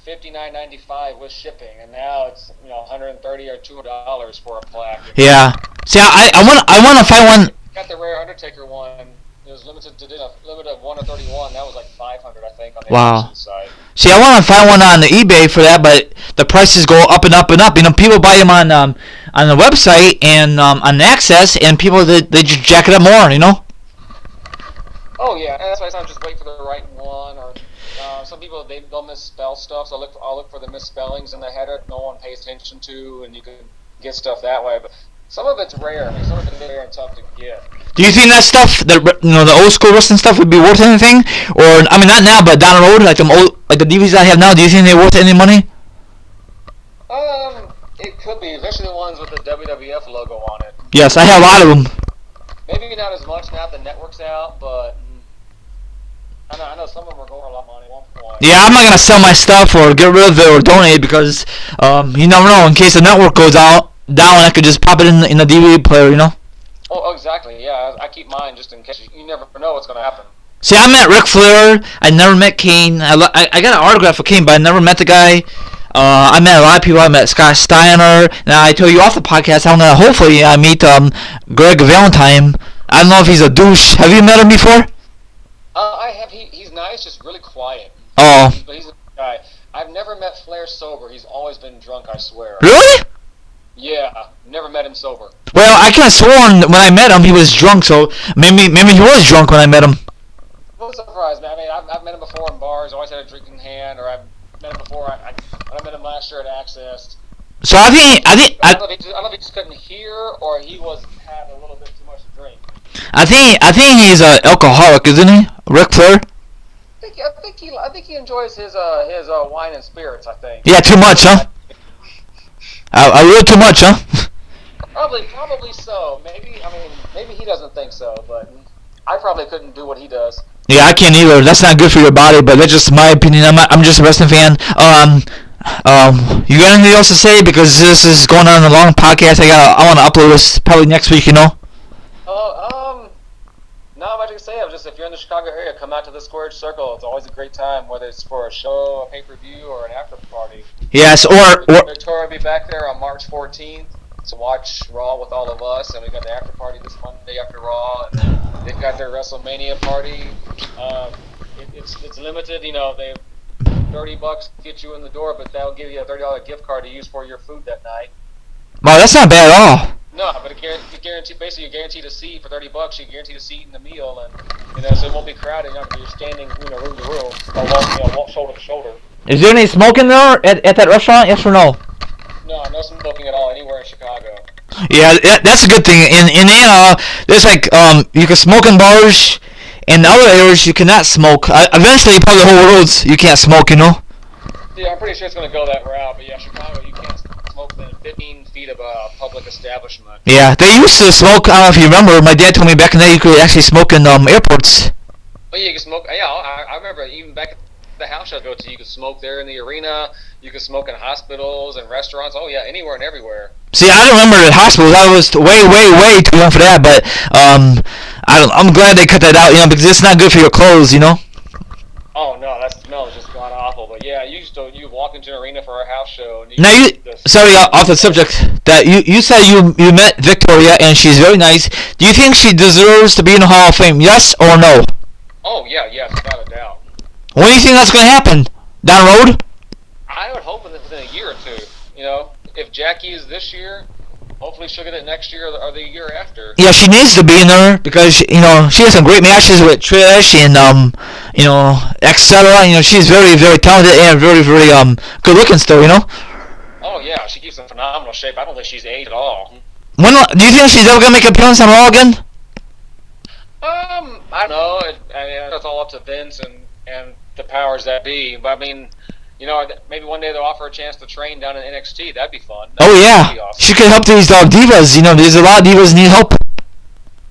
$59.95 with shipping, and now it's $130 or $200 for a plaque. Yeah. See, I want to find one. Got the rare Undertaker one. It was limited of 1 of 31. That was like $500, I think, on the Wow. side. See, I want to find one on the eBay for that, but the prices go up and up and up. People buy them on the website and on Access, and people they just jack it up more, you know. Oh yeah, and that's why I'm just waiting for the right one. Or some people they'll misspell stuff, so I'll look for the misspellings in the header no one pays attention to, and you can get stuff that way. But some of it's rare. I mean, some of it's rare and tough to get. Do you think that stuff, the old school wrestling stuff, would be worth anything? Or I mean, not now, but down the road, like the DVDs I have now. Do you think they're worth any money? It could be, especially the ones with the WWF logo on it. Yes, I have a lot of them. Maybe not as much now that the network's out, but I know some of them are going for a lot of money at one point. Yeah, I'm not gonna sell my stuff or get rid of it or donate it because you never know. In case the network goes down, I could just pop it in the DVD player, you know. Oh, exactly. Yeah, I keep mine just in case. You never know what's gonna happen. See, I met Ric Flair. I never met Kane. I got an autograph for Kane, but I never met the guy. I met a lot of people. I met Scott Steiner. Now, I told you off the podcast, I'm gonna hopefully meet Greg Valentine. I don't know if he's a douche. Have you met him before? I have. He's nice, just really quiet. Oh, But he's a good guy. I've never met Flair sober. He's always been drunk, I swear. really? Yeah, never met him sober. Well, I could have sworn when I met him he was drunk, so maybe he was drunk when I met him. What surprise, man? I mean, I've met him before in bars. Always had a drink in hand, or I've met him before. When I met him last year at Access. So I I don't know if he just couldn't hear, or he was having a little bit too much to drink. I think he's an alcoholic, isn't he, Ric Flair? I think he enjoys his wine and spirits. I think. Yeah, too much, huh? A little too much, huh? Probably so. Maybe he doesn't think so, but I probably couldn't do what he does. Yeah, I can't either. That's not good for your body, but that's just my opinion. I'm just a wrestling fan. You got anything else to say? Because this is going on a long podcast. I want to upload this probably next week. Not much to say. I'm just, if you're in the Chicago area, come out to the Squared Circle. It's always a great time, whether it's for a show, a pay-per-view, or an after party. Yes, or Victoria will be back there on March 14th to watch Raw with all of us, and we got the after party this Monday after Raw, and they've got their WrestleMania party. It's limited, they $30 to get you in the door, but that'll give you a $30 gift card to use for your food that night. wow, that's not bad at all. No, but basically you're guaranteed a seat for $30. You're guaranteed a seat in the meal, and so it won't be crowded. You're standing, room to room, or walk shoulder to shoulder. Is there any smoking there at that restaurant? Yes or no? No smoking at all anywhere in Chicago. Yeah, that's a good thing. In Indiana, there's you can smoke in bars. In other areas, you cannot smoke. Eventually, probably the whole roads, you can't smoke. Yeah, I'm pretty sure it's going to go that route. But yeah, Chicago, you can't smoke within 15 feet of a public establishment. Yeah, they used to smoke. I don't know if you remember. My dad told me back in the day you could actually smoke in airports. Oh yeah, you can smoke. Yeah, I remember even back at the house I go to, you could smoke there in the arena. You could smoke in hospitals and restaurants. Oh yeah, anywhere and everywhere. See, I don't remember the hospitals. I was way too young for that. But I'm glad they cut that out. Because it's not good for your clothes. Oh no, that smell is just god awful. But yeah, you walk into an arena for a house show. And sorry, off the subject. That you said you met Victoria and she's very nice. Do you think she deserves to be in the Hall of Fame? Yes or no? Oh yeah, without a doubt. When do you think that's going to happen? Down the road? I would hope within a year or two. If Jackie is this year, hopefully she'll get it next year or the year after. Yeah, she needs to be in there because she has some great matches with Trish and etc. She's very very talented and very very good looking still. Oh yeah, she keeps in phenomenal shape. I don't think she's aged at all. When do you think she's ever gonna make an appearance on Raw again? I don't know. That's all up to Vince and the powers that be. But I mean, maybe one day they'll offer a chance to train down in NXT. That'd be fun. That'd be awesome. She could help these divas. There's a lot of divas need help.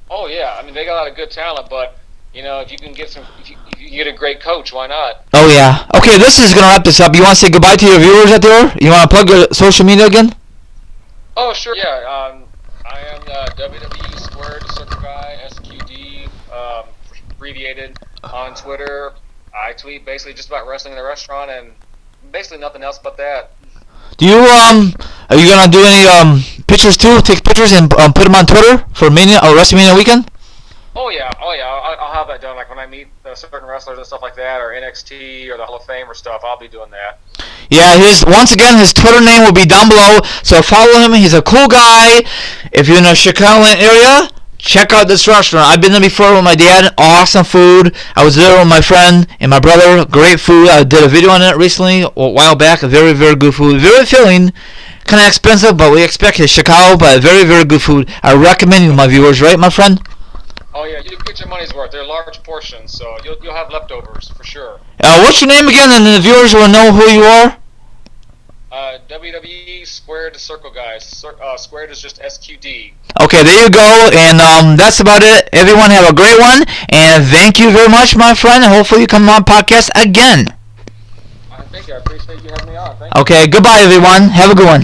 Oh yeah, I mean they got a lot of good talent, but if you can get if you get a great coach, why not? Oh yeah. Okay, this is gonna wrap this up. You want to say goodbye to your viewers out there? You want to plug your social media again? Oh sure. Yeah. I am WWE Squared Circle Guy SQD, abbreviated on Twitter. I tweet basically just about wrestling in the restaurant and basically nothing else but that. Do you are you gonna do any pictures too? Take pictures and put them on Twitter for Mania or WrestleMania weekend? Oh yeah. I'll have that done. Like when I meet certain wrestlers and stuff like that, or NXT or the Hall of Fame or stuff, I'll be doing that. Yeah, once again his Twitter name will be down below, so follow him. He's a cool guy. If you're in the Chicagoland area, check out this restaurant. I've been there before with my dad. Awesome food. I was there with my friend and my brother. Great food. I did a video on it recently, a while back. Very, very good food. Very filling. Kind of expensive, but we expect it. Chicago, but very, very good food. I recommend you, my viewers, right, my friend? Oh yeah, you get your money's worth. They're large portions, so you'll have leftovers for sure. What's your name again, and the viewers will know who you are? WWE Squared Circle Guys. Squared is just SQD. Okay, there you go, and that's about it. Everyone have a great one, and thank you very much, my friend, and hopefully you come on podcast again. Thank you. I appreciate you having me on. Thank you. Okay, goodbye, everyone. Have a good one.